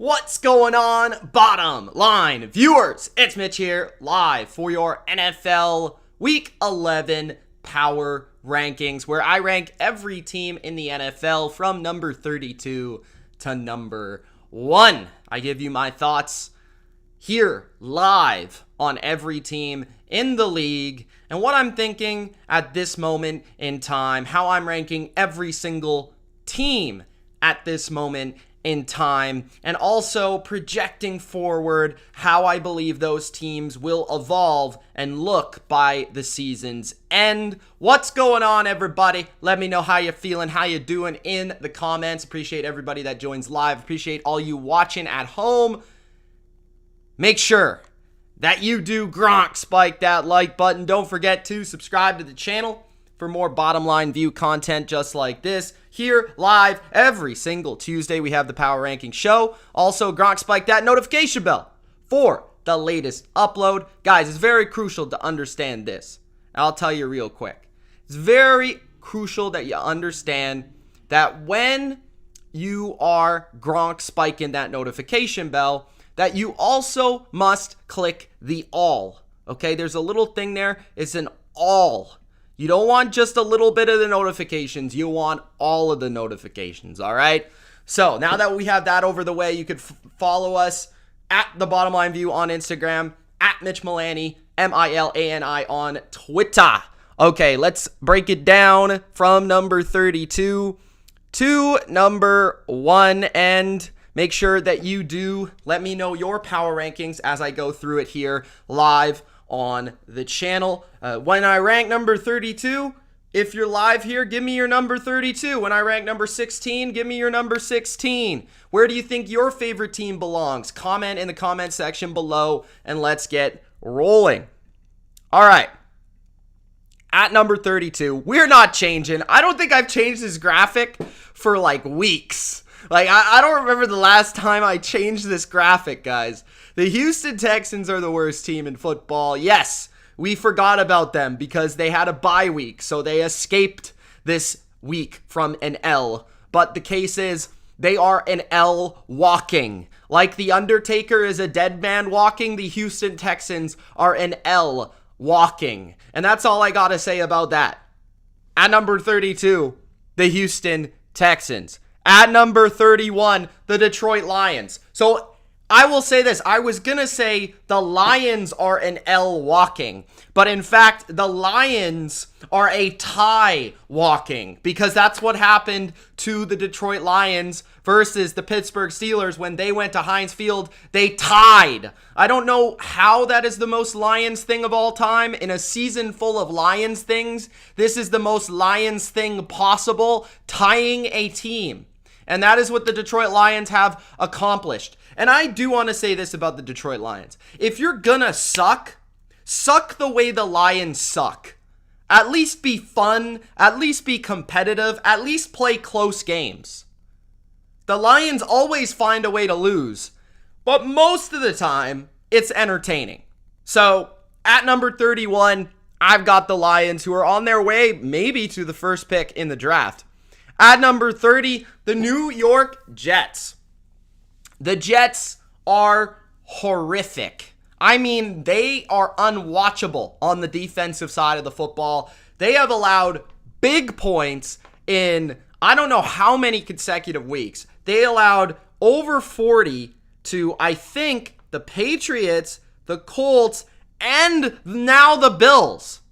What's going on, bottom line viewers? It's Mitch here, live for your NFL Week 11 Power Rankings, where I rank every team in the NFL from number 32 to number 1. I give you my thoughts here, live, on every team in the league, and what I'm thinking at this moment in time, how I'm ranking every single team at this moment in time, and also projecting forward how I believe those teams will evolve and look by the season's end. What's going on, everybody? Let me know how you're feeling, how you doing in the comments. Appreciate everybody that joins live. Appreciate all you watching at home. Make sure that you do Gronk spike that like button. Don't forget to subscribe to the channel for more bottom line view content just like this. Here, live, every single Tuesday, we have the Power Ranking Show. Also, Gronk spike that notification bell for the latest upload. Guys, it's very crucial to understand this. I'll tell you real quick. It's very crucial that you understand that when you are Gronk spiking that notification bell, that you also must click the all. Okay, there's a little thing there. It's an all. You don't want just a little bit of the notifications. You want all of the notifications, all right? So now that we have that over the way, you could follow us at The Bottom Line View on Instagram, at Mitch Milani, M-I-L-A-N-I on Twitter. Okay, let's break it down from number 32 to number 1, and make sure that you do let me know your power rankings as I go through it here live on the channel. When I rank number 32, if you're live here, give me your number 32. When I rank number 16, give me your number 16. Where do you think your favorite team belongs? Comment in the comment section below, and let's get rolling. All right. At number 32, we're not changing. I don't think I've changed this graphic for like weeks. Like, I don't remember the last time I changed this graphic, guys. The Houston Texans are the worst team in football. Yes, we forgot about them because they had a bye week, so they escaped this week from an L. But the case is, they are an L walking. Like the Undertaker is a dead man walking, the Houston Texans are an L walking. And that's all I gotta say about that. At number 32, the Houston Texans. At number 31, the Detroit Lions. So I will say this. I was going to say the Lions are an L walking. But in fact, the Lions are a tie walking. Because that's what happened to the Detroit Lions versus the Pittsburgh Steelers when they went to Heinz Field. They tied. I don't know how that is the most Lions thing of all time. In a season full of Lions things, this is the most Lions thing possible. Tying a team. And that is what the Detroit Lions have accomplished. And I do want to say this about the Detroit Lions. If you're gonna suck the way the Lions suck. At least be fun, at least be competitive, at least play close games. The Lions always find a way to lose, but most of the time, it's entertaining. So, at number 31, I've got the Lions, who are on their way maybe to the first pick in the draft. At number 30, the New York Jets. The Jets are horrific. I mean, they are unwatchable on the defensive side of the football. They have allowed big points in I don't know how many consecutive weeks. They allowed over 40 to, I think, the Patriots, the Colts, and now the Bills.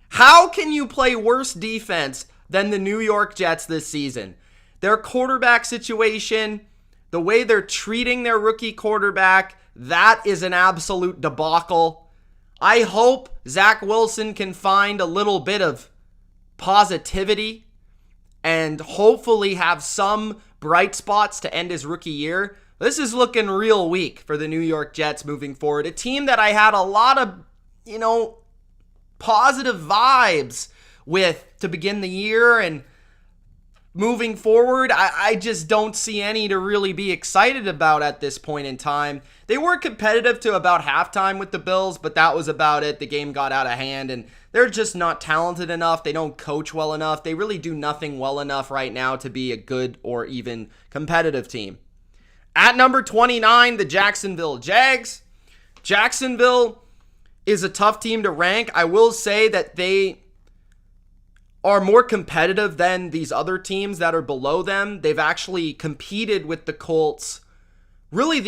How can you play worse defense than the New York Jets this season? Their quarterback situation, the way they're treating their rookie quarterback, that is an absolute debacle. I hope Zach Wilson can find a little bit of positivity and hopefully have some bright spots to end his rookie year. This is looking real weak for the New York Jets moving forward. A team that I had a lot of, positive vibes with to begin the year, and moving forward, I just don't see any to really be excited about at this point in time. They were competitive to about halftime with the Bills, but that was about it. The game got out of hand, and they're just not talented enough. They don't coach well enough. They really do nothing well enough right now to be a good or even competitive team. At number 29, the Jacksonville Jags. Jacksonville is a tough team to rank. I will say that they are more competitive than these other teams that are below them. They've actually competed with the Colts. Really,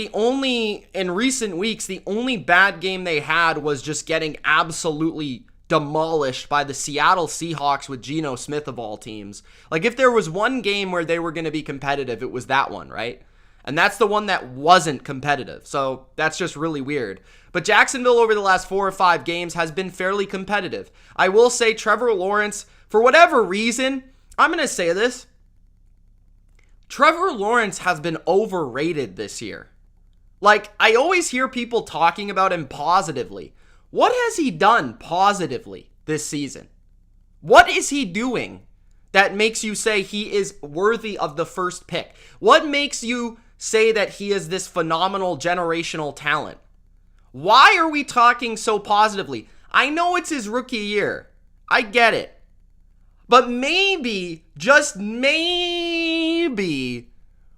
in recent weeks, the only bad game they had was just getting absolutely demolished by the Seattle Seahawks with Geno Smith of all teams. Like, if there was one game where they were going to be competitive, it was that one, right? And that's the one that wasn't competitive. So that's just really weird. But Jacksonville over the last 4 or 5 games has been fairly competitive. I will say Trevor Lawrence, for whatever reason, I'm going to say this. Trevor Lawrence has been overrated this year. Like, I always hear people talking about him positively. What has he done positively this season? What is he doing that makes you say he is worthy of the first pick? What makes you say that he is this phenomenal generational talent? Why are we talking so positively? I know it's his rookie year. I get it. But maybe, just maybe,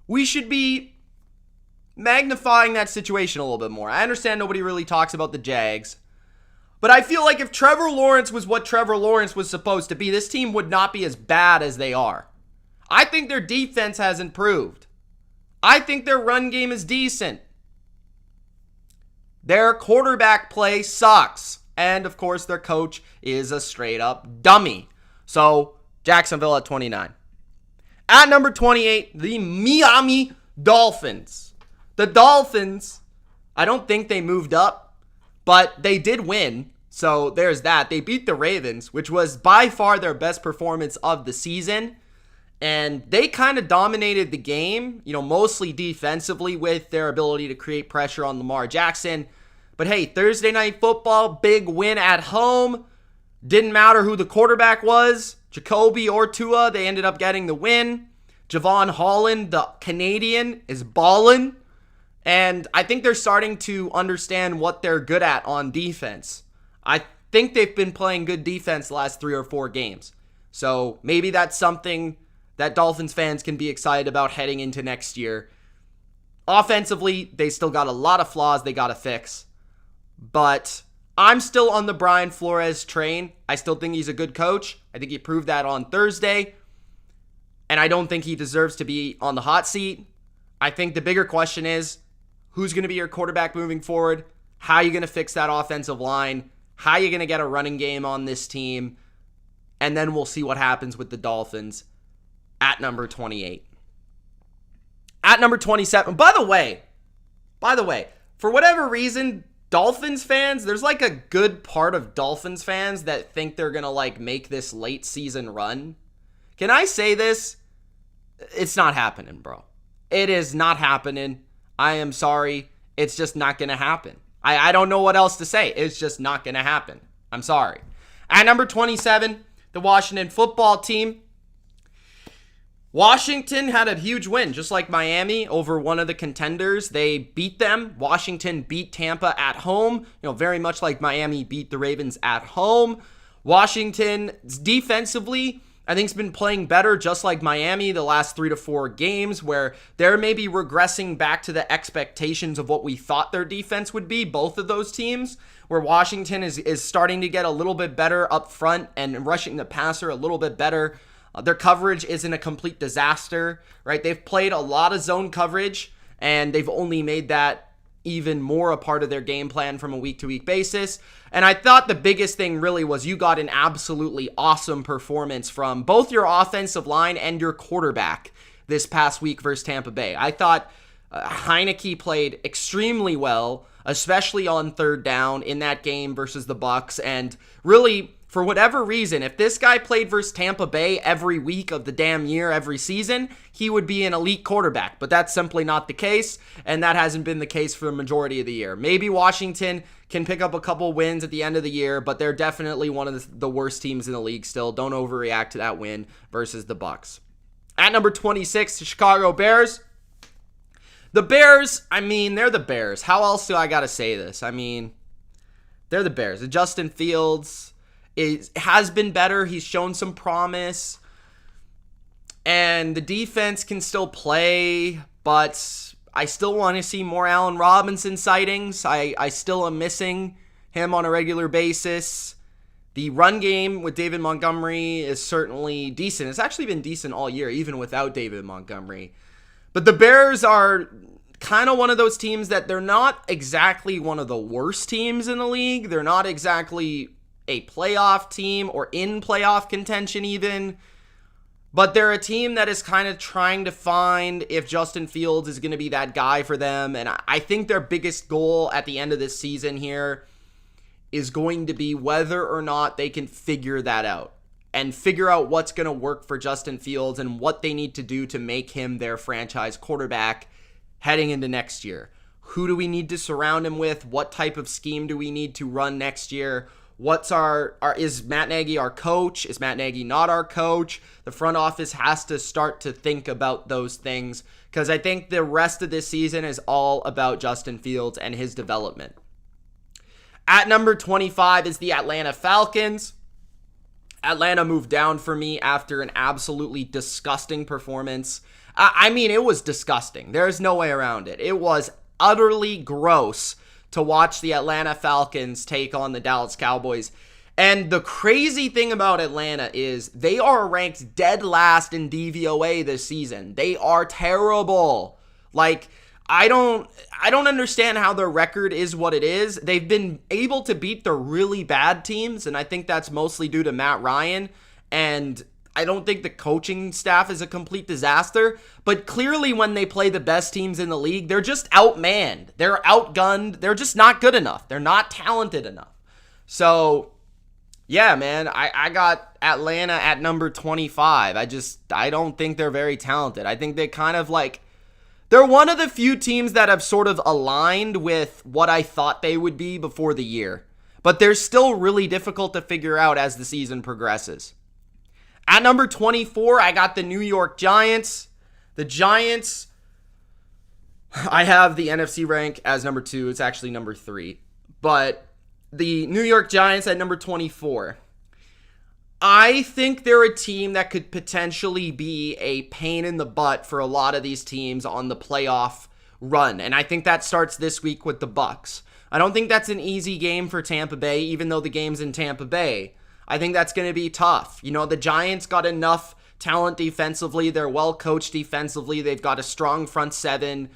we should be magnifying that situation a little bit more. I understand nobody really talks about the Jags. But I feel like if Trevor Lawrence was what Trevor Lawrence was supposed to be, this team would not be as bad as they are. I think their defense has improved. I think their run game is decent. Their quarterback play sucks. And, of course, their coach is a straight-up dummy. So, Jacksonville at 29. At number 28, the Miami Dolphins. The Dolphins, I don't think they moved up, but they did win. So, there's that. They beat the Ravens, which was by far their best performance of the season. And they kind of dominated the game, mostly defensively with their ability to create pressure on Lamar Jackson. But hey, Thursday Night Football, big win at home. Didn't matter who the quarterback was, Jacoby or Tua, they ended up getting the win. Javon Holland, the Canadian, is ballin'. And I think they're starting to understand what they're good at on defense. I think they've been playing good defense the last 3 or 4 games. So maybe that's something that Dolphins fans can be excited about heading into next year. Offensively, they still got a lot of flaws they got to fix. But I'm still on the Brian Flores train. I still think he's a good coach. I think he proved that on Thursday. And I don't think he deserves to be on the hot seat. I think the bigger question is, who's going to be your quarterback moving forward? How are you going to fix that offensive line? How are you going to get a running game on this team? And then we'll see what happens with the Dolphins at number 28. At number 27, by the way, for whatever reason, Dolphins fans, there's like a good part of Dolphins fans that think they're going to make this late season run. Can I say this? It's not happening, bro. It is not happening. I am sorry. It's just not going to happen. I don't know what else to say. It's just not going to happen. I'm sorry. At number 27, the Washington football team. Washington had a huge win, just like Miami, over one of the contenders. They beat them. Washington beat Tampa at home, very much like Miami beat the Ravens at home. Washington, defensively, I think has been playing better, just like Miami, the last 3 to 4 games, where they're maybe regressing back to the expectations of what we thought their defense would be, both of those teams, where Washington is starting to get a little bit better up front and rushing the passer a little bit better. Their coverage isn't a complete disaster, right? They've played a lot of zone coverage, and they've only made that even more a part of their game plan from a week-to-week basis. And I thought the biggest thing really was you got an absolutely awesome performance from both your offensive line and your quarterback this past week versus Tampa Bay. I thought Heineke played extremely well, especially on third down in that game versus the Bucs, and really, for whatever reason, if this guy played versus Tampa Bay every week of the damn year, every season, he would be an elite quarterback. But that's simply not the case, and that hasn't been the case for the majority of the year. Maybe Washington can pick up a couple wins at the end of the year, but they're definitely one of the worst teams in the league still. Don't overreact to that win versus the Bucs. At number 26, the Chicago Bears. The Bears, they're the Bears. How else do I got to say this? They're the Bears. Justin Fields has been better. He's shown some promise. And the defense can still play, but I still want to see more Allen Robinson sightings. I still am missing him on a regular basis. The run game with David Montgomery is certainly decent. It's actually been decent all year, even without David Montgomery. But the Bears are kind of one of those teams that they're not exactly one of the worst teams in the league. They're not exactly a playoff team or in playoff contention even. But they're a team that is kind of trying to find if Justin Fields is going to be that guy for them. And I think their biggest goal at the end of this season here is going to be whether or not they can figure that out and figure out what's going to work for Justin Fields and what they need to do to make him their franchise quarterback heading into next year. Who do we need to surround him with? What type of scheme do we need to run next year? Is Matt Nagy our coach? Is Matt Nagy not our coach? The front office has to start to think about those things because I think the rest of this season is all about Justin Fields and his development. At number 25 is the Atlanta Falcons. Atlanta moved down for me after an absolutely disgusting performance. I mean, it was disgusting. There's no way around it. It was utterly gross to watch the Atlanta Falcons take on the Dallas Cowboys. And the crazy thing about Atlanta is they are ranked dead last in DVOA this season. They are terrible. Like, I don't understand how their record is what it is. They've been able to beat the really bad teams, and I think that's mostly due to Matt Ryan. And I don't think the coaching staff is a complete disaster, but clearly when they play the best teams in the league, they're just outmanned. They're outgunned. They're just not good enough. They're not talented enough. So, yeah, man, I got Atlanta at number 25. I don't think they're very talented. I think they kind of they're one of the few teams that have sort of aligned with what I thought they would be before the year. But they're still really difficult to figure out as the season progresses. At number 24, I got the New York Giants. The Giants, I have the NFC rank as number 2. It's actually number 3. But the New York Giants at number 24. I think they're a team that could potentially be a pain in the butt for a lot of these teams on the playoff run. And I think that starts this week with the Bucs. I don't think that's an easy game for Tampa Bay, even though the game's in Tampa Bay. I think that's going to be tough. You know, the Giants got enough talent defensively. They're well coached defensively. They've got a strong front seven,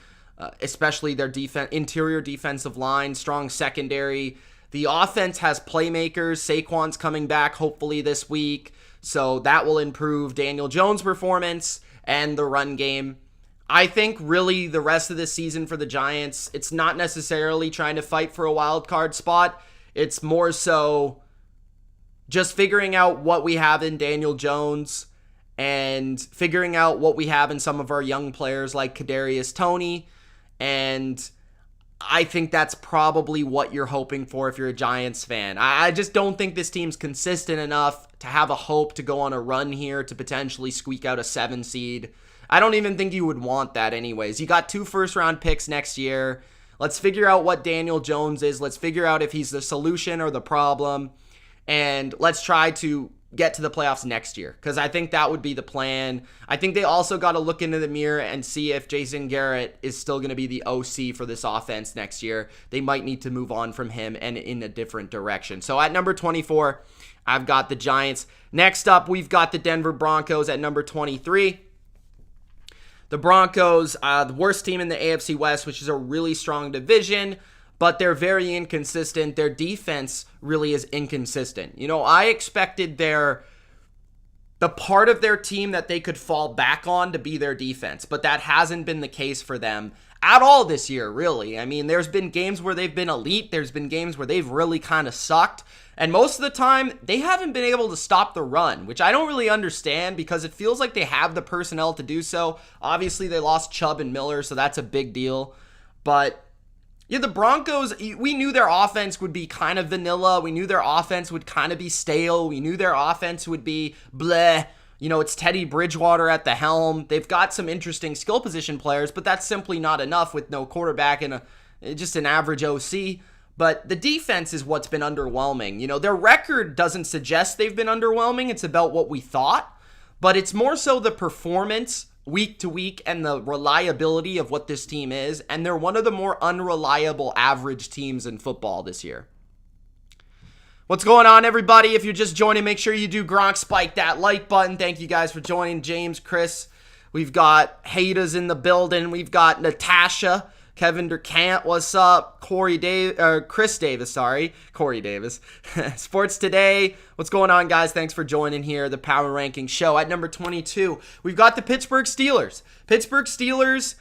especially their interior defensive line, strong secondary. The offense has playmakers. Saquon's coming back hopefully this week, so that will improve Daniel Jones' performance and the run game. I think really the rest of the season for the Giants, it's not necessarily trying to fight for a wild card spot. It's more so just figuring out what we have in Daniel Jones and figuring out what we have in some of our young players like Kadarius Toney. And I think that's probably what you're hoping for if you're a Giants fan. I just don't think this team's consistent enough to have a hope to go on a run here to potentially squeak out a 7 seed. I don't even think you would want that anyways. You got 2 first-round picks next year. Let's figure out what Daniel Jones is. Let's figure out if he's the solution or the problem. And let's try to get to the playoffs next year, because I think that would be the plan. I think they also got to look into the mirror and see if Jason Garrett is still going to be the OC for this offense next year. They might need to move on from him and in a different direction. So at number 24, I've got the Giants. Next up, we've got the Denver Broncos at number 23. The Broncos, the worst team in the AFC West, which is a really strong division, but they're very inconsistent. Their defense really is inconsistent. You know, I expected the part of their team that they could fall back on to be their defense, but that hasn't been the case for them at all this year, really. I mean, there's been games where they've been elite. There's been games where they've really kind of sucked. And most of the time, they haven't been able to stop the run, which I don't really understand because it feels like they have the personnel to do so. Obviously, they lost Chubb and Miller, so that's a big deal. But yeah, the Broncos, we knew their offense would be kind of vanilla. We knew their offense would kind of be stale. We knew their offense would be bleh. You know, it's Teddy Bridgewater at the helm. They've got some interesting skill position players, but that's simply not enough with no quarterback and just an average OC. But the defense is what's been underwhelming. You know, their record doesn't suggest they've been underwhelming. It's about what we thought. But it's more so the performance week to week and the reliability of what this team is, and they're one of the more unreliable average teams in football this year. What's going on, everybody? If you're just joining, make sure you do Gronk spike that like button. Thank you guys for joining. James, Chris, we've got Hada's in the building. We've got Natasha, Kevin Durkant, what's up? Corey Davis. Sports Today. What's going on, guys? Thanks for joining here. The Power Ranking Show. At number 22, we've got the Pittsburgh Steelers. Pittsburgh Steelers,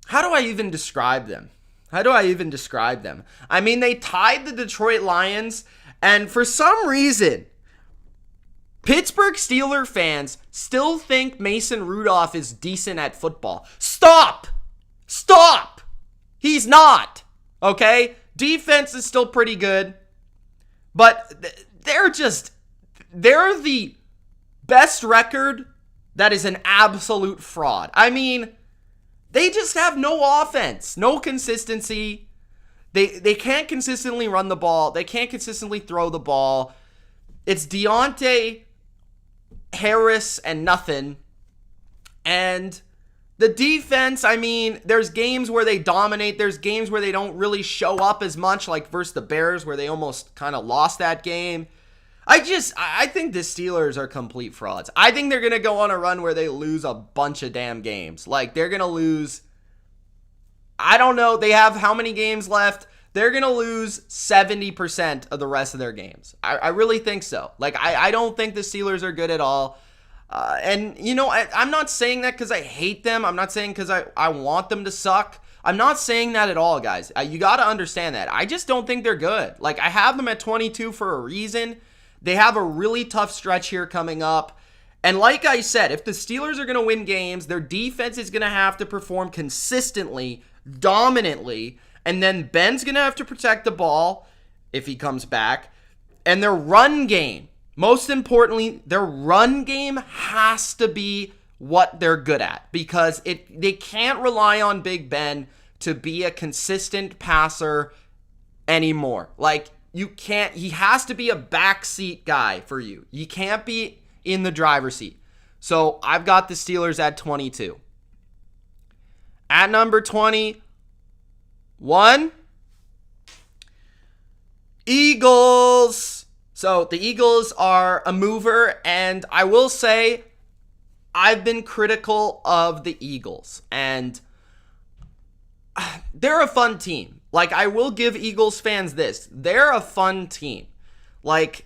how do I even describe them? I mean, they tied the Detroit Lions, and for some reason, Pittsburgh Steelers fans still think Mason Rudolph is decent at football. Stop! He's not, okay? Defense is still pretty good, but they're the best record that is an absolute fraud. I mean, they just have no offense, no consistency. They can't consistently run the ball. They can't consistently throw the ball. It's Deontay Harris and nothing. And the defense, I mean, there's games where they dominate. There's games where they don't really show up as much, like versus the Bears, where they almost kind of lost that game. I think the Steelers are complete frauds. I think they're going to go on a run where they lose a bunch of damn games. Like, they're going to lose, I don't know, they have how many games left? They're going to lose 70% of the rest of their games. I really think so. Like, I don't think the Steelers are good at all. And, you know, I'm not saying that because I hate them. I'm not saying because I want them to suck. I'm not saying that at all, guys. You got to understand that. I just don't think they're good. Like, I have them at 22 for a reason. They have a really tough stretch here coming up. And like I said, if the Steelers are going to win games, their defense is going to have to perform consistently, dominantly, and then Ben's going to have to protect the ball if he comes back. And their run game, most importantly, their run game has to be what they're good at, because they can't rely on Big Ben to be a consistent passer anymore. Like, you can't, he has to be a backseat guy for you. You can't be in the driver's seat. So I've got the Steelers at 22. At number 21, Eagles. So the Eagles are a mover, and I will say I've been critical of the Eagles, and they're a fun team. Like, I will give Eagles fans this. They're a fun team. Like,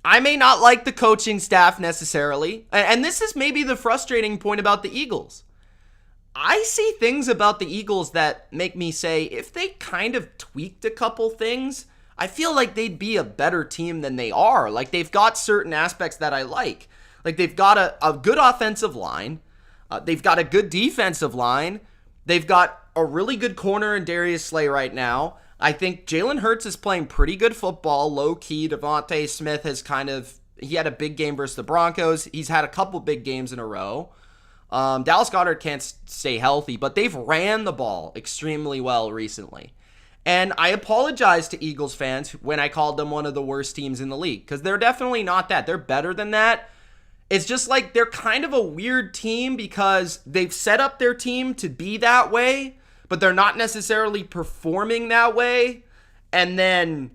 I may not like the coaching staff necessarily, and this is maybe the frustrating point about the Eagles. I see things about the Eagles that make me say, if they kind of tweaked a couple things, I feel like they'd be a better team than they are. Like, they've got certain aspects that I like. Like, they've got a good offensive line. They've got a good defensive line. They've got a really good corner in Darius Slay right now. I think Jalen Hurts is playing pretty good football, low-key. Devontae Smith has he had a big game versus the Broncos. He's had a couple big games in a row. Dallas Goedert can't stay healthy, but they've ran the ball extremely well recently. And I apologize to Eagles fans when I called them one of the worst teams in the league, because they're definitely not that. They're better than that. It's just like they're kind of a weird team because they've set up their team to be that way, but they're not necessarily performing that way. And then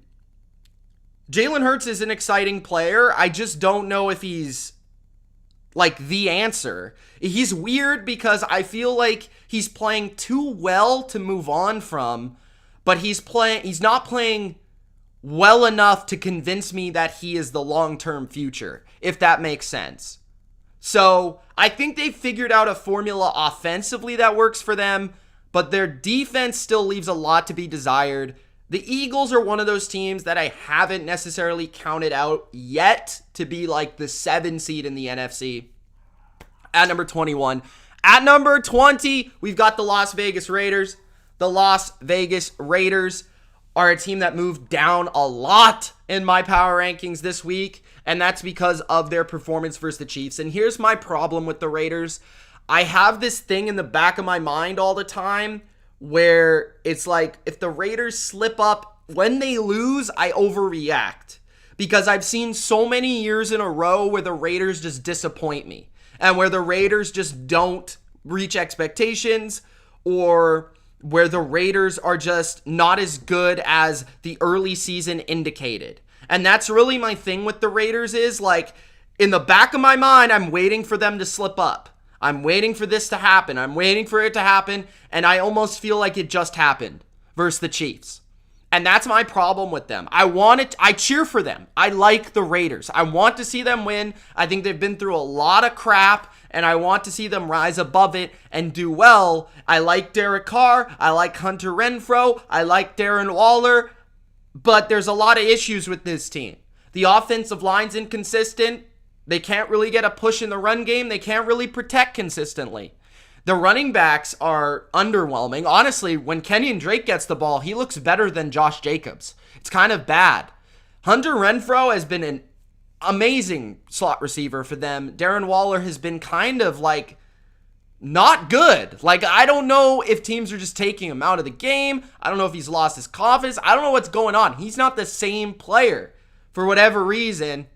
Jalen Hurts is an exciting player. I just don't know if he's like the answer. He's weird because I feel like he's playing too well to move on from, but he's not playing well enough to convince me that he is the long-term future, if that makes sense. So I think they've figured out a formula offensively that works for them, but their defense still leaves a lot to be desired. The Eagles are one of those teams that I haven't necessarily counted out yet to be like the 7 seed in the NFC. At number 21. At number 20, we've got the Las Vegas Raiders. The Las Vegas Raiders are a team that moved down a lot in my power rankings this week, and that's because of their performance versus the Chiefs. And here's my problem with the Raiders. I have this thing in the back of my mind all the time where it's like, if the Raiders slip up, when they lose, I overreact. Because I've seen so many years in a row where the Raiders just disappoint me. and where the Raiders just don't reach expectations, or where the Raiders are just not as good as the early season indicated. And that's really my thing with the Raiders is, like, in the back of my mind, I'm waiting for them to slip up. I'm waiting for this to happen. I'm waiting for it to happen, and I almost feel like it just happened versus the Chiefs. And that's my problem with them. I cheer for them. I like the Raiders. I want to see them win. I think they've been through a lot of crap, and I want to see them rise above it and do well. I like Derek Carr. I like Hunter Renfrow. I like Darren Waller. But there's a lot of issues with this team. The offensive line's inconsistent. They can't really get a push in the run game. They can't really protect consistently. The running backs are underwhelming. Honestly, when Kenyon Drake gets the ball, he looks better than Josh Jacobs. It's kind of bad. Hunter Renfrow has been an amazing slot receiver for them. Darren Waller has been kind of like not good. Like, I don't know if teams are just taking him out of the game. I don't know if he's lost his confidence. I don't know what's going on. He's not the same player for whatever reason.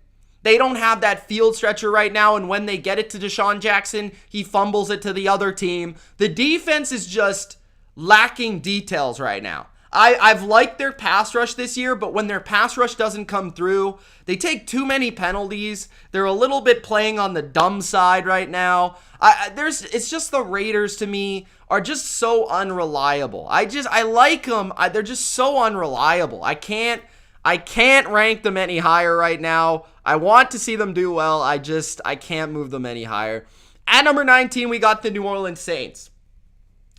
They don't have that field stretcher right now, and when they get it to Deshaun Jackson, he fumbles it to the other team. The defense is just lacking details right now. I've liked their pass rush this year, but when their pass rush doesn't come through, they take too many penalties. They're a little bit playing on the dumb side right now. It's just the Raiders to me are just so unreliable. I like them. They're just so unreliable. I can't rank them any higher right now. I want to see them do well. I can't move them any higher. At number 19, we got the New Orleans Saints.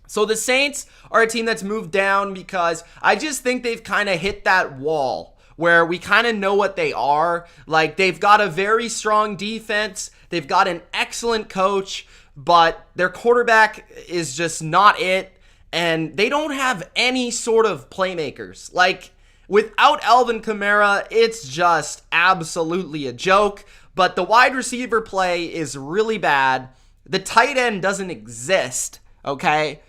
So the Saints are a team that's moved down because I just think they've kind of hit that wall where we kind of know what they are. Like, they've got a very strong defense. They've got an excellent coach, but their quarterback is just not it. And they don't have any sort of playmakers. Like, without Alvin Kamara, it's just absolutely a joke. But the wide receiver play is really bad. The tight end doesn't exist, okay?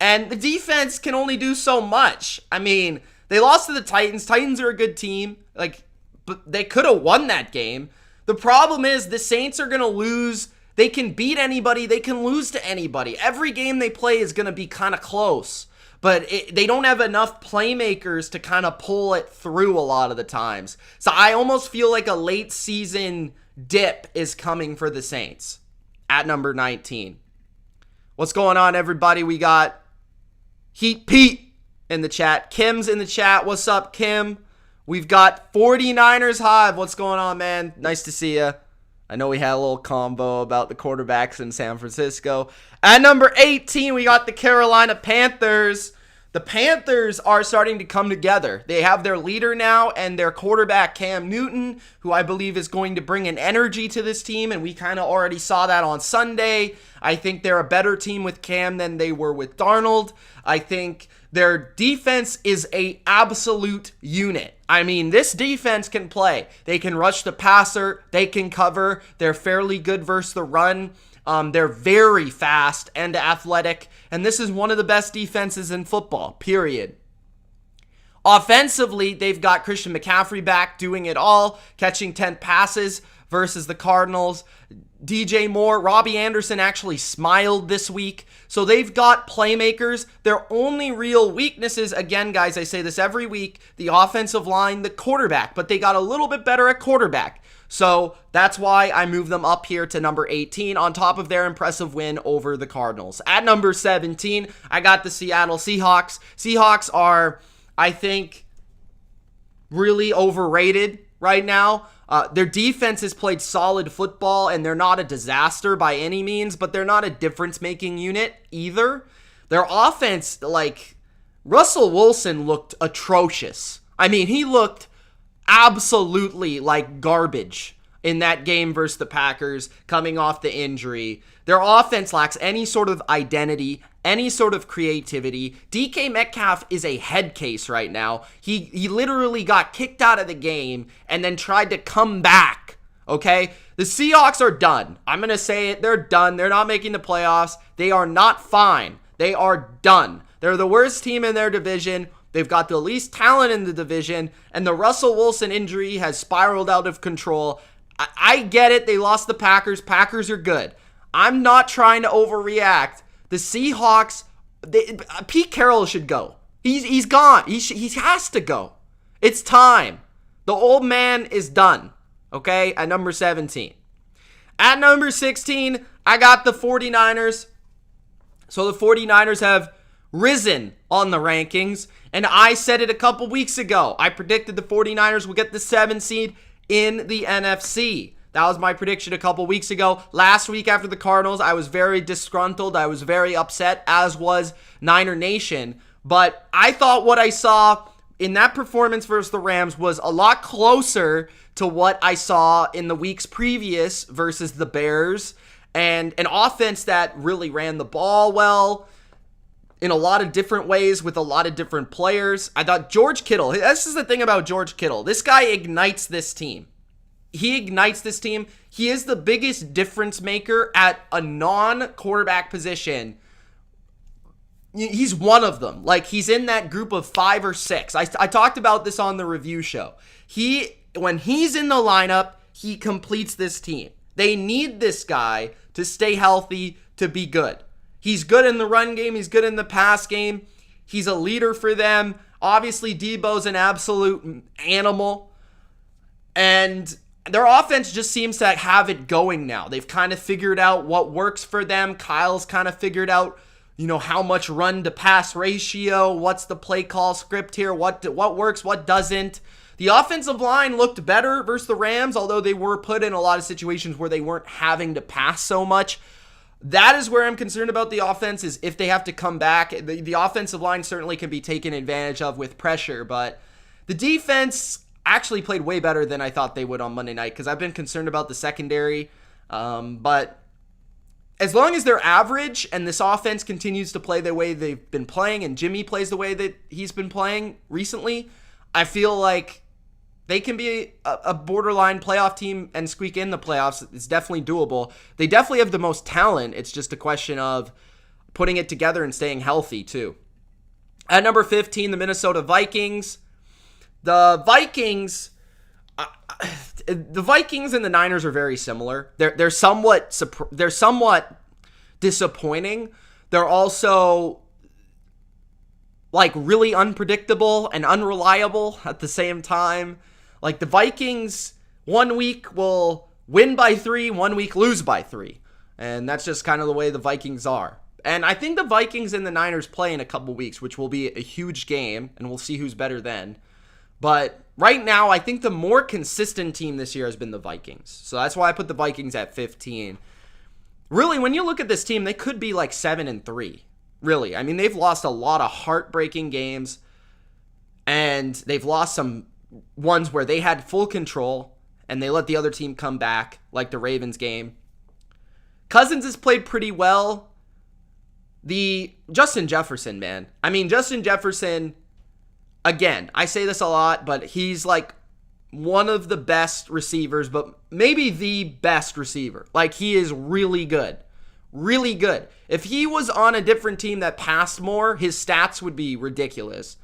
And the defense can only do so much. I mean, they lost to the Titans. Titans are a good team. But they could have won that game. The problem is the Saints are going to lose. They can beat anybody. They can lose to anybody. Every game they play is going to be kind of close. But they don't have enough playmakers to kind of pull it through a lot of the times. So I almost feel like a late season dip is coming for the Saints at number 19. What's going on, everybody? We got Heat Pete in the chat. Kim's in the chat. What's up, Kim? We've got 49ers Hive. What's going on, man? Nice to see you. I know we had a little combo about the quarterbacks in San Francisco. At number 18, we got the Carolina Panthers. The Panthers are starting to come together. They have their leader now and their quarterback, Cam Newton, who I believe is going to bring an energy to this team, and we kind of already saw that on Sunday. I think they're a better team with Cam than they were with Darnold. I think their defense is a absolute unit. I mean, this defense can play. They can rush the passer. They can cover. They're fairly good versus the run. They're very fast and athletic, and this is one of the best defenses in football, period. Offensively, they've got Christian McCaffrey back doing it all, catching 10 passes versus the Cardinals. DJ Moore, Robbie Anderson actually smiled this week. So they've got playmakers. Their only real weaknesses, again, guys, I say this every week, the offensive line, the quarterback, but they got a little bit better at quarterback. So that's why I move them up here to number 18 on top of their impressive win over the Cardinals. At number 17, I got the Seattle Seahawks. Seahawks are, I think, really overrated right now. Their defense has played solid football, and they're not a disaster by any means, but they're not a difference-making unit either. Their offense, like, Russell Wilson looked atrocious. I mean, he looked absolutely like garbage in that game versus the Packers coming off the injury. Their offense lacks any sort of identity, any sort of creativity. DK Metcalf is a head case right now. He literally got kicked out of the game and then tried to come back, okay? The Seahawks are done. I'm going to say it. They're done. They're not making the playoffs. They are not fine. They are done. They're the worst team in their division. They've got the least talent in the division, and the Russell Wilson injury has spiraled out of control. I get it. They lost the Packers. Packers are good. I'm not trying to overreact. The Seahawks, Pete Carroll should go. He's gone. He has to go. It's time. The old man is done. Okay, at number 17. At number 16, I got the 49ers. So the 49ers have risen on the rankings, and I said it a couple weeks ago. I predicted the 49ers would get the 7th seed in the NFC. That was my prediction a couple weeks ago. Last week after the Cardinals, I was very disgruntled. I was very upset, as was Niner Nation. But I thought what I saw in that performance versus the Rams was a lot closer to what I saw in the weeks previous versus the Bears, and an offense that really ran the ball well in a lot of different ways with a lot of different players. I thought George Kittle, this is the thing about George Kittle. This guy ignites this team. He ignites this team. He is the biggest difference maker at a non-quarterback position. He's one of them. Like, he's in that group of 5 or 6. I talked about this on the review show. When he's in the lineup, he completes this team. They need this guy to stay healthy, to be good. He's good in the run game. He's good in the pass game. He's a leader for them. Obviously, Debo's an absolute animal. And their offense just seems to have it going now. They've kind of figured out what works for them. Kyle's kind of figured out, how much run to pass ratio, what's the play call script here, what works, what doesn't. The offensive line looked better versus the Rams, although they were put in a lot of situations where they weren't having to pass so much. That is where I'm concerned about the offense, is if they have to come back. The offensive line certainly can be taken advantage of with pressure, but the defense actually played way better than I thought they would on Monday night, because I've been concerned about the secondary. But as long as they're average and this offense continues to play the way they've been playing, and Jimmy plays the way that he's been playing recently, I feel like they can be a borderline playoff team and squeak in the playoffs. It's definitely doable. They definitely have the most talent. It's just a question of putting it together and staying healthy too. At number 15, the Minnesota Vikings. The Vikings and the Niners are very similar. They're somewhat disappointing. They're also like really unpredictable and unreliable at the same time. Like, the Vikings 1 week will win by 3, 1 week lose by 3. And that's just kind of the way the Vikings are. And I think the Vikings and the Niners play in a couple weeks, which will be a huge game, and we'll see who's better then. But right now, I think the more consistent team this year has been the Vikings. So that's why I put the Vikings at 15. Really, when you look at this team, they could be like 7-3. Really. I mean, they've lost a lot of heartbreaking games, and they've lost some ones where they had full control and they let the other team come back, like the Ravens game. Cousins has played pretty well. The Justin Jefferson, man. I mean, Justin Jefferson, again, I say this a lot, but he's like one of the best receivers, but maybe the best receiver. Like, he is really good. Really good. If he was on a different team that passed more, his stats would be ridiculous.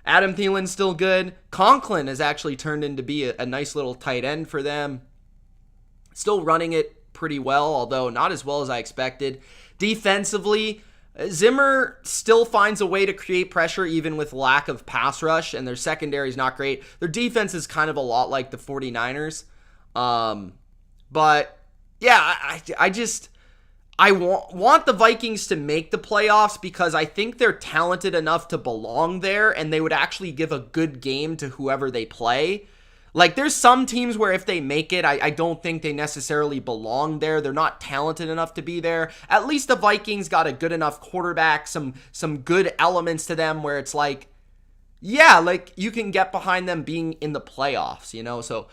Adam Thielen's still good. Conklin has actually turned into be a nice little tight end for them. Still running it pretty well, although not as well as I expected. Defensively, Zimmer still finds a way to create pressure even with lack of pass rush, and their secondary is not great. Their defense is kind of a lot like the 49ers. But, yeah, I want the Vikings to make the playoffs because I think they're talented enough to belong there, and they would actually give a good game to whoever they play. Like, there's some teams where if they make it, I don't think they necessarily belong there. They're not talented enough to be there. At least the Vikings got a good enough quarterback, some good elements to them where it's like, yeah, like, you can get behind them being in the playoffs, So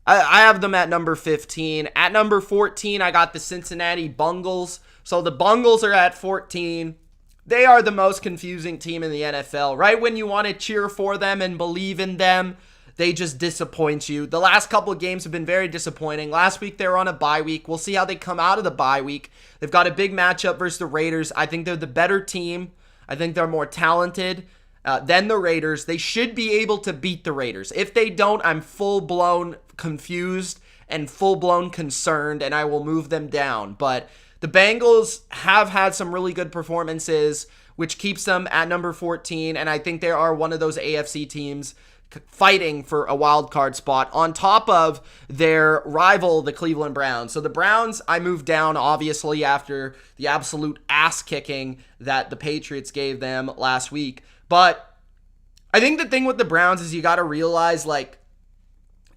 I have them at number 15. At number 14, I got the Cincinnati Bengals. So the Bengals are at 14. They are the most confusing team in the NFL. Right when you want to cheer for them and believe in them, they just disappoint you. The last couple of games have been very disappointing. Last week, they were on a bye week. We'll see how they come out of the bye week. They've got a big matchup versus the Raiders. I think they're the better team. I think they're more talented than the Raiders. They should be able to beat the Raiders. If they don't, I'm full-blown confused and full-blown concerned, and I will move them down. But The Bengals have had some really good performances, which keeps them at number 14, and I think they are one of those AFC teams fighting for a wild card spot on top of their rival, the Cleveland Browns. So the Browns, I moved down, obviously, after the absolute ass kicking that the Patriots gave them last week. But I think the thing with the Browns is you got to realize, like,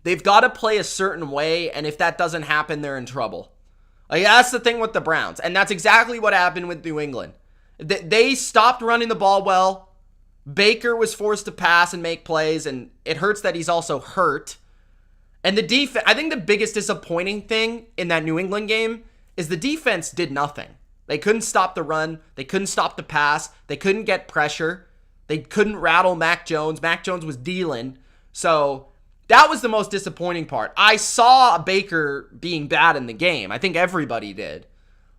they've got to play a certain way, and if that doesn't happen, they're in trouble. Like, that's the thing with the Browns, and that's exactly what happened with New England. They stopped running the ball well. Baker was forced to pass and make plays, and it hurts that he's also hurt. And the defense, I think the biggest disappointing thing in that New England game is the defense did nothing. They couldn't stop the run. They couldn't stop the pass. They couldn't get pressure. They couldn't rattle Mac Jones. Mac Jones was dealing. So that was the most disappointing part. I saw Baker being bad in the game. I think everybody did.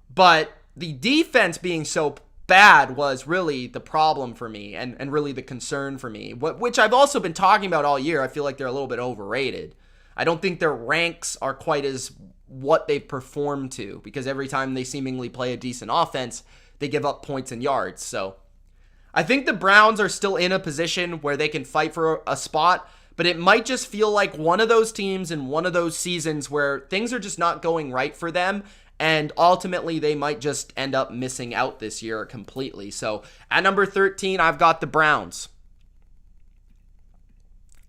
But the defense being so bad was really the problem for me and really the concern for me, which I've also been talking about all year. I feel like they're a little bit overrated. I don't think their ranks are quite as what they've performed to, because every time they seemingly play a decent offense, they give up points and yards. So I think the Browns are still in a position where they can fight for a spot, but it might just feel like one of those teams in one of those seasons where things are just not going right for them. And ultimately, they might just end up missing out this year completely. So at number 13, I've got the Browns.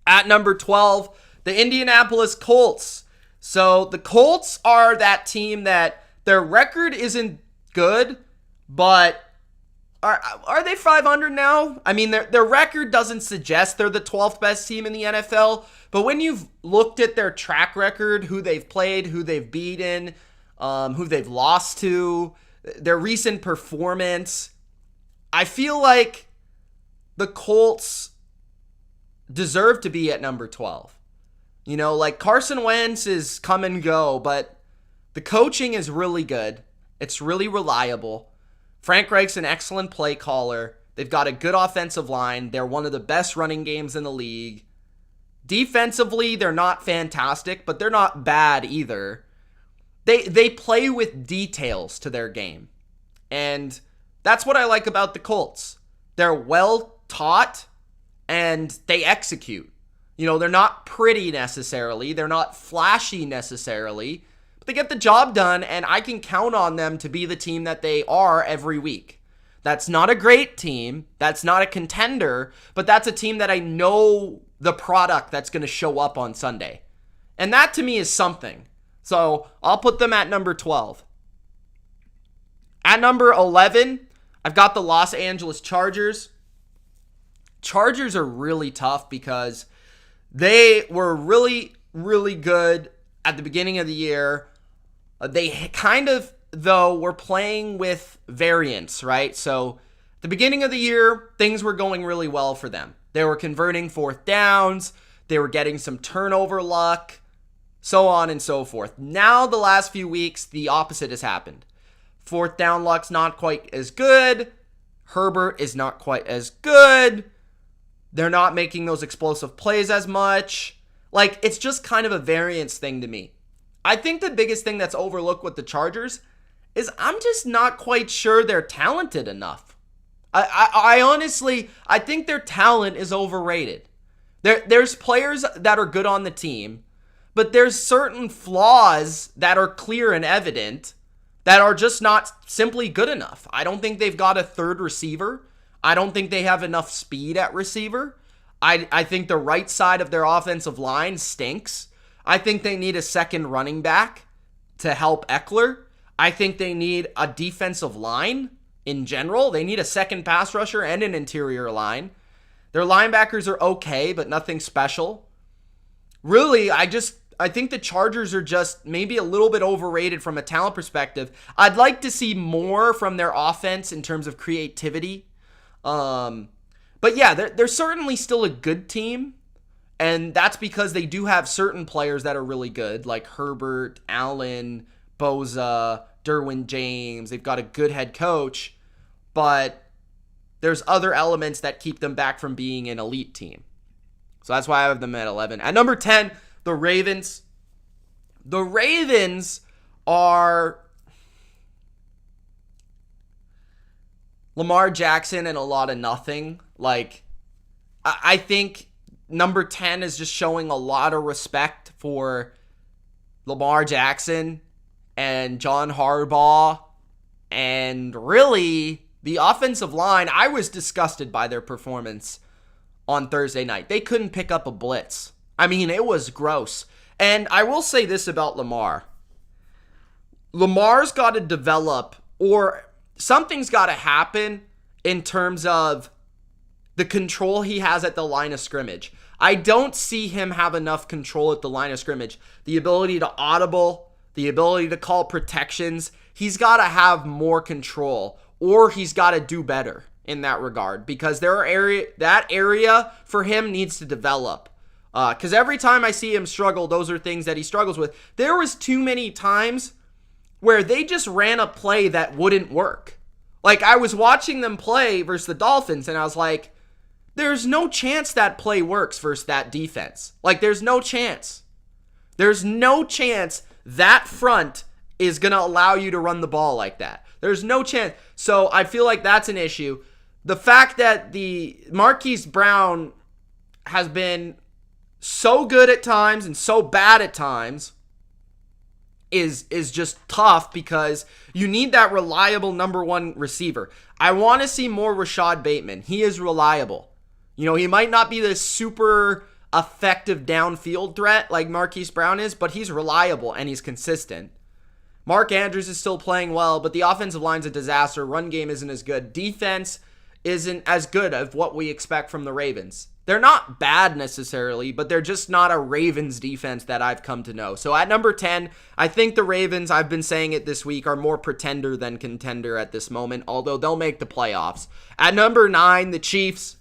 At number 12, the Indianapolis Colts. So the Colts are that team that their record isn't good, but are they 500 now? I mean, their record doesn't suggest they're the 12th best team in the NFL. But when you've looked at their track record, who they've played, who they've beaten, who they've lost to, their recent performance, I feel like the Colts deserve to be at number 12. You know, like Carson Wentz is come and go, but the coaching is really good. It's really reliable. Frank Reich's an excellent play caller. They've got a good offensive line. They're one of the best running games in the league. Defensively, they're not fantastic, but they're not bad either. They play with details to their game. And that's what I like about the Colts. They're well taught and they execute. You know, they're not pretty necessarily. They're not flashy necessarily. But they get the job done, and I can count on them to be the team that they are every week. That's not a great team. That's not a contender. But that's a team that I know the product that's going to show up on Sunday. And that to me is something. So I'll put them at number 12. At number 11, I've got the Los Angeles Chargers. Chargers are really tough because they were really, really good at the beginning of the year. They kind of, though, were playing with variance, right? So at the beginning of the year, things were going really well for them. They were converting fourth downs. They were getting some turnover luck, so on and so forth. Now, the last few weeks, the opposite has happened. Fourth down luck's not quite as good. Herbert is not quite as good. They're not making those explosive plays as much. Like, it's just kind of a variance thing to me. I think the biggest thing that's overlooked with the Chargers is I'm just not quite sure they're talented enough. I honestly, I think their talent is overrated. There's players that are good on the team, but there's certain flaws that are clear and evident that are just not simply good enough. I don't think they've got a third receiver. I don't think they have enough speed at receiver. I think the right side of their offensive line stinks. I think they need a second running back to help Eckler. I think they need a defensive line in general. They need a second pass rusher and an interior line. Their linebackers are okay, but nothing special. Really, I think the Chargers are just maybe a little bit overrated from a talent perspective. I'd like to see more from their offense in terms of creativity. But yeah, they're certainly still a good team. And that's because they do have certain players that are really good, like Herbert, Allen, Bosa, Derwin James. They've got a good head coach, but there's other elements that keep them back from being an elite team. So that's why I have them at 11. At number 10, the Ravens. The Ravens are Lamar Jackson and a lot of nothing. Like, I think number 10 is just showing a lot of respect for Lamar Jackson and John Harbaugh. And really, the offensive line, I was disgusted by their performance on Thursday night. They couldn't pick up a blitz. I mean, it was gross. And I will say this about Lamar. Lamar's got to develop, or something's got to happen in terms of the control he has at the line of scrimmage. I don't see him have enough control at the line of scrimmage. The ability to audible, the ability to call protections. He's got to have more control, or he's got to do better in that regard, because that area for him needs to develop. Because every time I see him struggle, those are things that he struggles with. There was too many times where they just ran a play that wouldn't work. Like, I was watching them play versus the Dolphins, and I was like, there's no chance that play works versus that defense. Like, there's no chance. There's no chance that front is going to allow you to run the ball like that. There's no chance. So I feel like that's an issue. The fact that the Marquise Brown has been so good at times and so bad at times is just tough, because you need that reliable number one receiver. I want to see more Rashad Bateman. He is reliable. You know, he might not be the super effective downfield threat like Marquise Brown is, but he's reliable and he's consistent. Mark Andrews is still playing well, but the offensive line's a disaster. Run game isn't as good. Defense isn't as good of what we expect from the Ravens. They're not bad necessarily, but they're just not a Ravens defense that I've come to know. So at number 10, I think the Ravens, I've been saying it this week, are more pretender than contender at this moment, although they'll make the playoffs. At number 9, the Chiefs.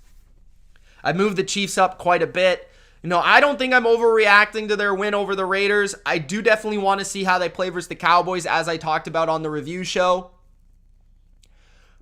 I moved the Chiefs up quite a bit. You know, I don't think I'm overreacting to their win over the Raiders. I do definitely want to see how they play versus the Cowboys, as I talked about on the review show.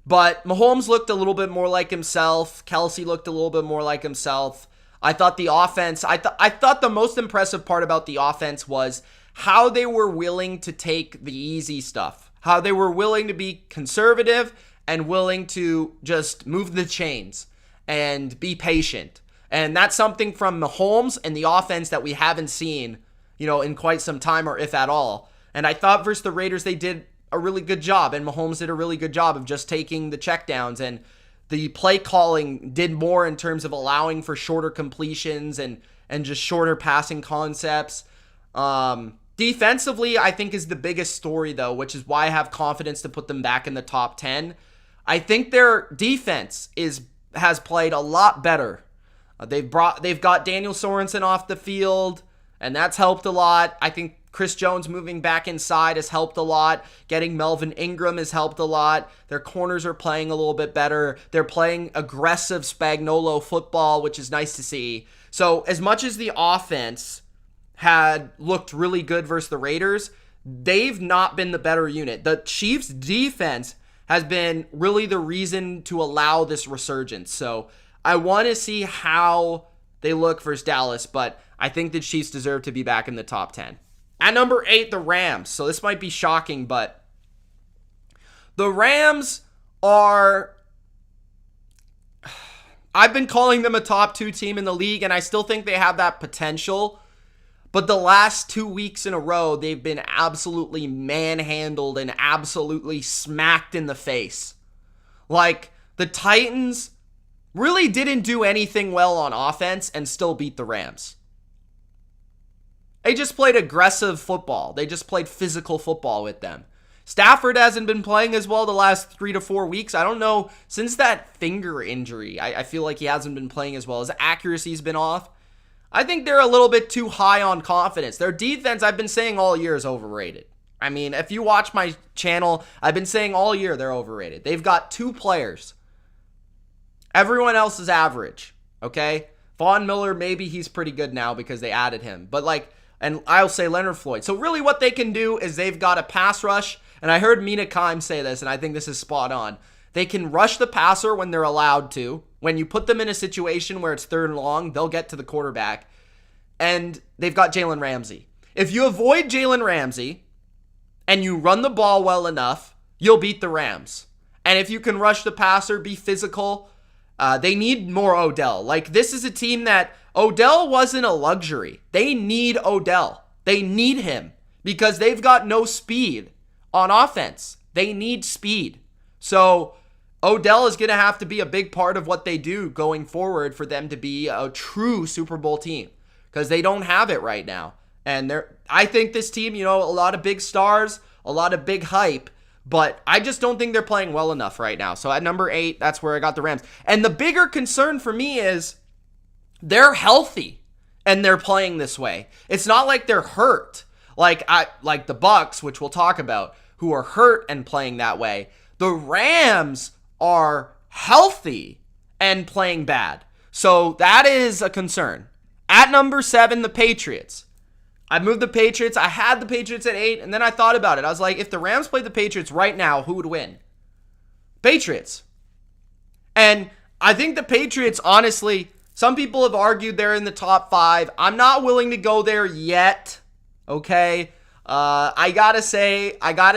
But Mahomes looked a little bit more like himself. Kelsey looked a little bit more like himself. I thought the offense, I thought the most impressive part about the offense was how they were willing to take the easy stuff. How they were willing to be conservative and willing to just move the chains and be patient. And that's something from Mahomes and the offense that we haven't seen, you know, in quite some time, or if at all. And I thought versus the Raiders, they did a really good job, and Mahomes did a really good job of just taking the checkdowns, and the play calling did more in terms of allowing for shorter completions and just shorter passing concepts. Defensively, I think is the biggest story though, which is why I have confidence to put them back in the top 10. I think their defense has played a lot better. They've got Daniel Sorensen off the field, and that's helped a lot. I think Chris Jones moving back inside has helped a lot. Getting Melvin Ingram has helped a lot. Their corners are playing a little bit better. They're playing aggressive Spagnuolo football, which is nice to see. So as much as the offense had looked really good versus the Raiders, they've not been the better unit. The Chiefs' defense has been really the reason to allow this resurgence. So I want to see how they look versus Dallas, but I think the Chiefs deserve to be back in the top 10. At number 8, the Rams. So this might be shocking, but the Rams are, I've been calling them a top 2 team in the league, and I still think they have that potential. But the last 2 weeks in a row, they've been absolutely manhandled and absolutely smacked in the face. Like, the Titans really didn't do anything well on offense and still beat the Rams. They just played aggressive football. They just played physical football with them. Stafford hasn't been playing as well the last 3 to 4 weeks. I don't know. Since that finger injury, I feel like he hasn't been playing as well. His accuracy's been off. I think they're a little bit too high on confidence. Their defense, I've been saying all year, is overrated. I mean, if you watch my channel, I've been saying all year they're overrated. They've got 2 players. Everyone else is average, okay? Von Miller, maybe he's pretty good now because they added him. But and I'll say Leonard Floyd. So really what they can do is they've got a pass rush. And I heard Mina Kimes say this, and I think this is spot on. They can rush the passer when they're allowed to. When you put them in a situation where it's 3rd and long, they'll get to the quarterback. And they've got Jalen Ramsey. If you avoid Jalen Ramsey and you run the ball well enough, you'll beat the Rams. And if you can rush the passer, be physical, they need more Odell. Like, this is a team that Odell wasn't a luxury. They need Odell. They need him because they've got no speed on offense. They need speed. So Odell is going to have to be a big part of what they do going forward for them to be a true Super Bowl team because they don't have it right now. And I think this team, a lot of big stars, a lot of big hype, but I just don't think they're playing well enough right now. So at number 8, that's where I got the Rams. And the bigger concern for me is they're healthy and they're playing this way. It's not like they're hurt like the Bucs, which we'll talk about, who are hurt and playing that way. The Rams are healthy and playing bad. So that is a concern. At number 7, the Patriots. I moved the Patriots. I had the Patriots at 8, and then I thought about it. I was like, if the Rams played the Patriots right now, who would win? Patriots. And I think the Patriots, honestly, some people have argued they're in the top 5. I'm not willing to go there yet, okay? I gotta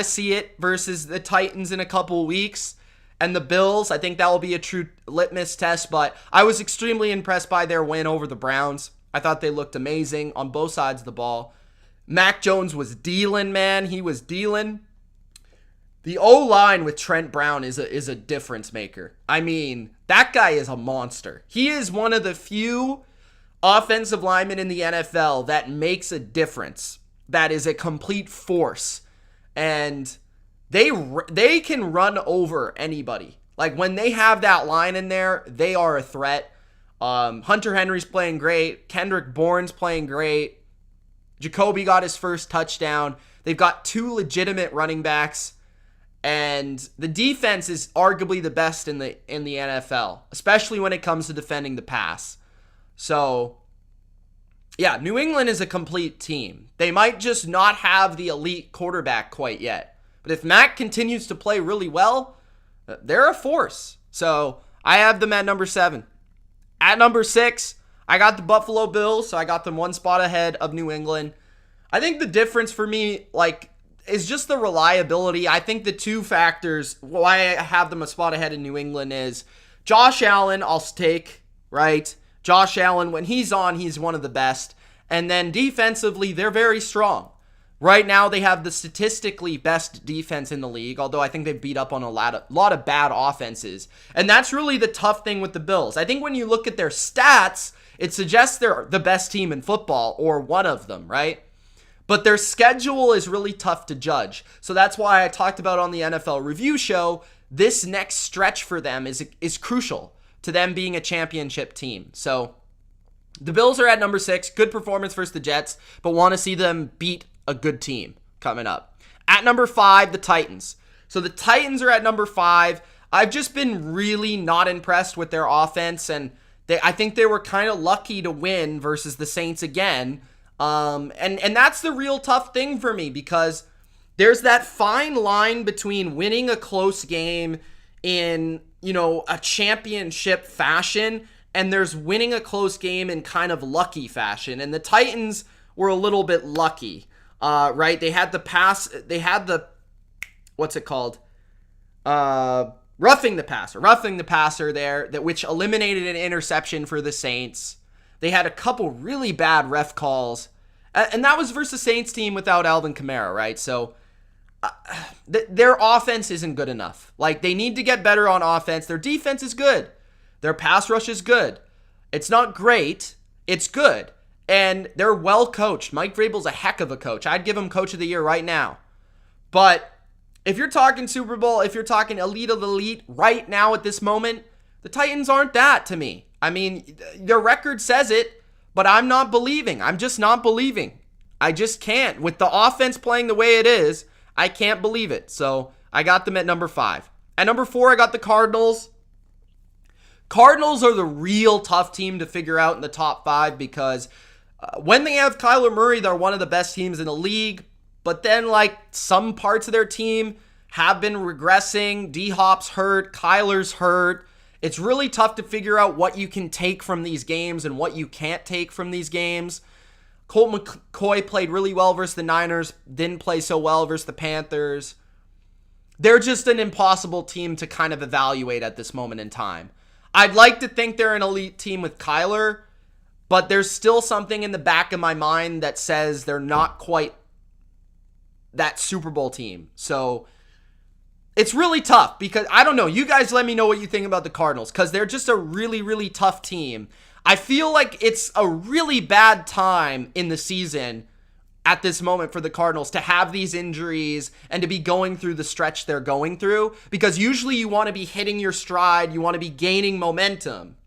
see it versus the Titans in a couple weeks. And the Bills, I think that will be a true litmus test, but I was extremely impressed by their win over the Browns. I thought they looked amazing on both sides of the ball. Mac Jones was dealing, man. He was dealing. The O-line with Trent Brown is a difference maker. I mean, that guy is a monster. He is one of the few offensive linemen in the NFL that makes a difference. That is a complete force. And they can run over anybody. Like, when they have that line in there, they are a threat. Hunter Henry's playing great. Kendrick Bourne's playing great. Jacoby got his first touchdown. They've got 2 legitimate running backs. And the defense is arguably the best in the NFL, especially when it comes to defending the pass. So, yeah, New England is a complete team. They might just not have the elite quarterback quite yet. But if Mac continues to play really well, they're a force. So I have them at number 7. At number 6, I got the Buffalo Bills, so I got them 1 spot ahead of New England. I think the difference for me, is just the reliability. I think the 2 factors why I have them a spot ahead in New England is Josh Allen, I'll take, right? Josh Allen, when he's on, he's one of the best. And then defensively, they're very strong. Right now, they have the statistically best defense in the league, although I think they beat up on a lot of bad offenses. And that's really the tough thing with the Bills. I think when you look at their stats, it suggests they're the best team in football, or one of them, right? But their schedule is really tough to judge. So that's why I talked about on the NFL Review Show, this next stretch for them is crucial to them being a championship team. So the Bills are at number 6. Good performance versus the Jets, but want to see them beat a good team coming up. At number 5, the Titans. So the Titans are at number 5. I've just been really not impressed with their offense, and I think they were kind of lucky to win versus the Saints again. And that's the real tough thing for me, because there's that fine line between winning a close game in, a championship fashion, and there's winning a close game in kind of lucky fashion. And the Titans were a little bit lucky. Right? They had what's it called? Roughing the passer there, which eliminated an interception for the Saints. They had a couple really bad ref calls, and that was versus the Saints team without Alvin Kamara, right? So their offense isn't good enough. They need to get better on offense. Their defense is good. Their pass rush is good. It's not great. It's good. And they're well coached. Mike Vrabel's a heck of a coach. I'd give him Coach of the Year right now. But if you're talking Super Bowl, if you're talking elite of the elite right now at this moment, the Titans aren't that to me. I mean, their record says it, but I'm not believing. I'm just not believing. I just can't. With the offense playing the way it is, I can't believe it. So I got them at number 5. At number 4, I got the Cardinals. Cardinals are the real tough team to figure out in the top 5 because when they have Kyler Murray, they're one of the best teams in the league. But then, some parts of their team have been regressing. D-Hop's hurt. Kyler's hurt. It's really tough to figure out what you can take from these games and what you can't take from these games. Colt McCoy played really well versus the Niners. Didn't play so well versus the Panthers. they're just an impossible team to kind of evaluate at this moment in time. I'd like to think they're an elite team with Kyler, but there's still something in the back of my mind that says they're not quite that Super Bowl team. So it's really tough because I don't know. You guys let me know what you think about the Cardinals because they're just a really, really tough team. I feel like it's a really bad time in the season at this moment for the Cardinals to have these injuries and to be going through the stretch they're going through, because usually you want to be hitting your stride, you want to be gaining momentum.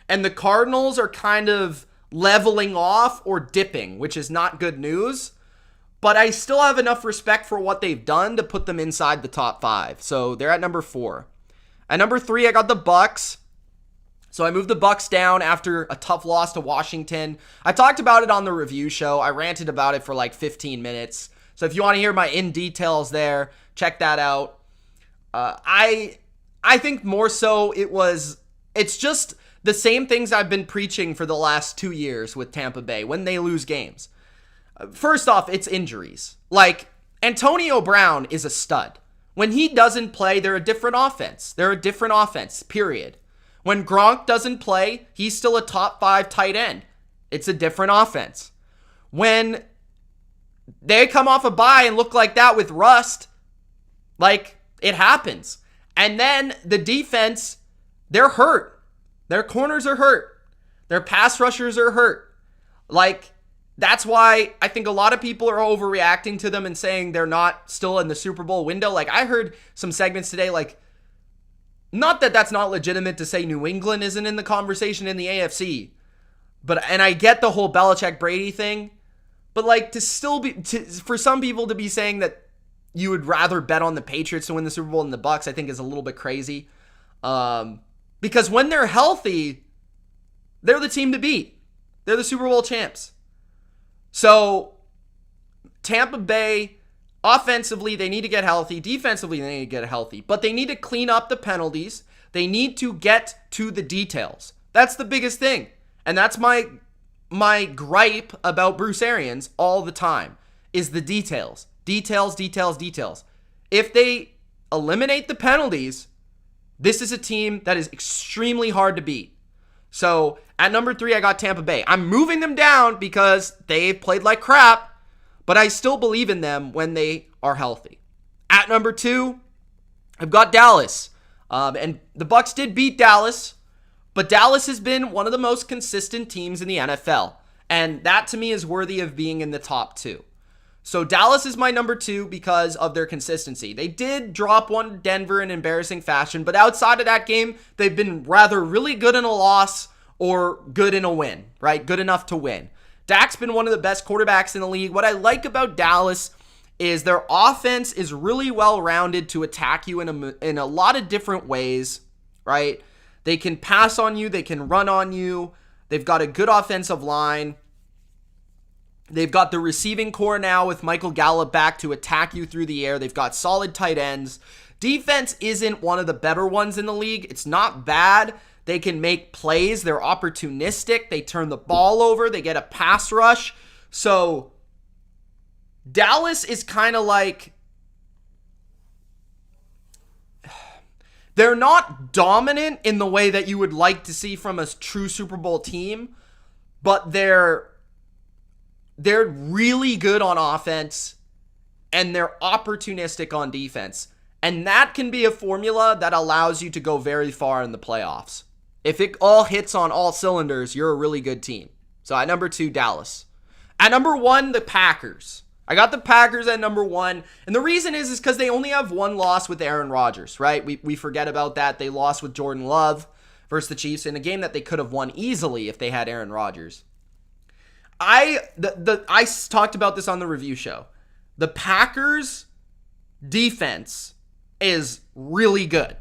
And the Cardinals are kind of leveling off or dipping, which is not good news. But I still have enough respect for what they've done to put them inside the top 5. So they're at number 4. At number 3, I got the Bucs. So I moved the Bucs down after a tough loss to Washington. I talked about it on the review show. I ranted about it for like 15 minutes. So if you want to hear my in details there, check that out. I think more so it's just the same things I've been preaching for the last 2 years with Tampa Bay when they lose games. First off, it's injuries. Like, Antonio Brown is a stud. When he doesn't play, they're a different offense. They're a different offense, period. When Gronk doesn't play, he's still a top 5 tight end. It's a different offense. When they come off a bye and look like that with rust, like, it happens. And then the defense, they're hurt. Their corners are hurt. Their pass rushers are hurt. Like, that's why I think a lot of people are overreacting to them and saying they're not still in the Super Bowl window. Like, I heard some segments today, like, not that that's not legitimate to say New England isn't in the conversation in the AFC, and I get the whole Belichick-Brady thing, but like for some people to be saying that you would rather bet on the Patriots to win the Super Bowl than the Bucs, I think is a little bit crazy. Because when they're healthy, they're the team to beat. They're the Super Bowl champs. So Tampa Bay, offensively, they need to get healthy. Defensively, they need to get healthy. But they need to clean up the penalties. They need to get to the details. That's the biggest thing. And that's my gripe about Bruce Arians all the time, is the details. Details, details, details. If they eliminate the penalties, this is a team that is extremely hard to beat. So at number 3, I got Tampa Bay. I'm moving them down because they've played like crap, but I still believe in them when they are healthy. At number 2, I've got Dallas. And the Bucs did beat Dallas, but Dallas has been one of the most consistent teams in the NFL. And that to me is worthy of being in the top 2. So Dallas is my number 2 because of their consistency. They did drop one to Denver in embarrassing fashion, but outside of that game, they've been rather really good in a loss or good in a win, right? Good enough to win. Dak's been one of the best quarterbacks in the league. What I like about Dallas is their offense is really well-rounded to attack you in a lot of different ways, right? They can pass on you. They can run on you. They've got a good offensive line. They've got the receiving core now with Michael Gallup back to attack you through the air. They've got solid tight ends. Defense isn't one of the better ones in the league. It's not bad. They can make plays. They're opportunistic. They turn the ball over. They get a pass rush. So Dallas is kind of like, they're not dominant in the way that you would like to see from a true Super Bowl team, but they're really good on offense and they're opportunistic on defense. And that can be a formula that allows you to go very far in the playoffs. If it all hits on all cylinders, you're a really good team. So at number 2, Dallas. At number 1, the Packers. I got the Packers at number 1. And the reason is because they only have one loss with Aaron Rodgers, right? We forget about that. They lost with Jordan Love versus the Chiefs in a game that they could have won easily if they had Aaron Rodgers. I talked about this on the review show. The Packers defense is really good.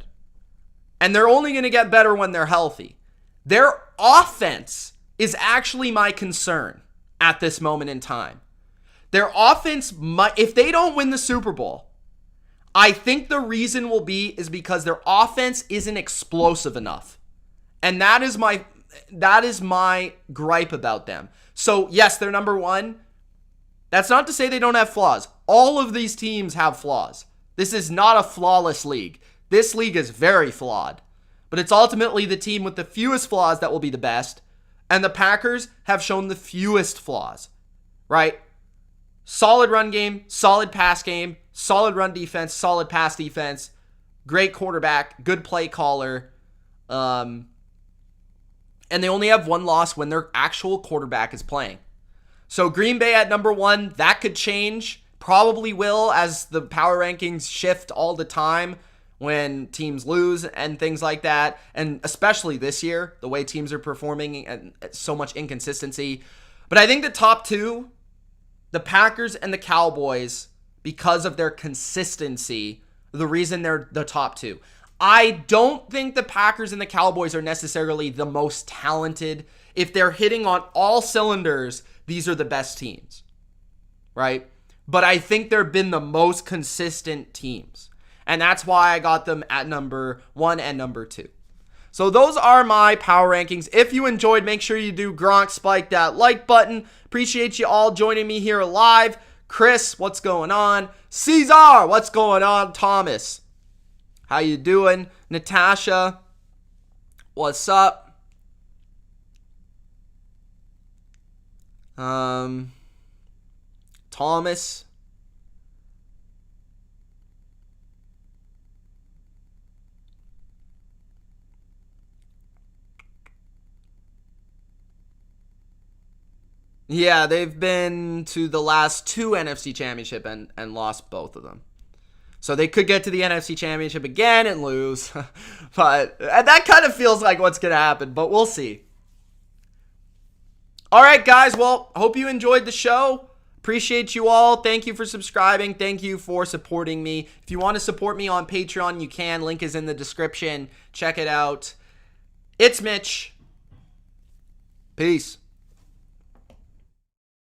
And they're only going to get better when they're healthy. Their offense is actually my concern at this moment in time. Their offense, if they don't win the Super Bowl, I think the reason will be is because their offense isn't explosive enough. And that is my gripe about them. So, yes, they're number 1. That's not to say they don't have flaws. All of these teams have flaws. This is not a flawless league. This league is very flawed. But it's ultimately the team with the fewest flaws that will be the best. And the Packers have shown the fewest flaws, right? Solid run game, solid pass game, solid run defense, solid pass defense, great quarterback, good play caller. And they only have one loss when their actual quarterback is playing. So Green Bay at number 1, that could change. Probably will, as the power rankings shift all the time when teams lose and things like that. And especially this year, the way teams are performing and so much inconsistency. But I think the top 2, the Packers and the Cowboys, because of their consistency, the reason they're the top 2. I don't think the Packers and the Cowboys are necessarily the most talented. If they're hitting on all cylinders, these are the best teams, right? But I think they've been the most consistent teams. And that's why I got them at number 1 and number 2. So those are my power rankings. If you enjoyed, make sure you do Gronk spike that like button. Appreciate you all joining me here live. Chris, what's going on? Cesar, what's going on? Thomas, how you doing? Natasha, what's up? Thomas. Yeah, they've been to the last 2 NFC Championship and lost both of them. So they could get to the NFC Championship again and lose. But that kind of feels like what's going to happen, but we'll see. All right, guys. Well, hope you enjoyed the show. Appreciate you all. Thank you for subscribing. Thank you for supporting me. If you want to support me on Patreon, you can. Link is in the description. Check it out. It's Mitch. Peace.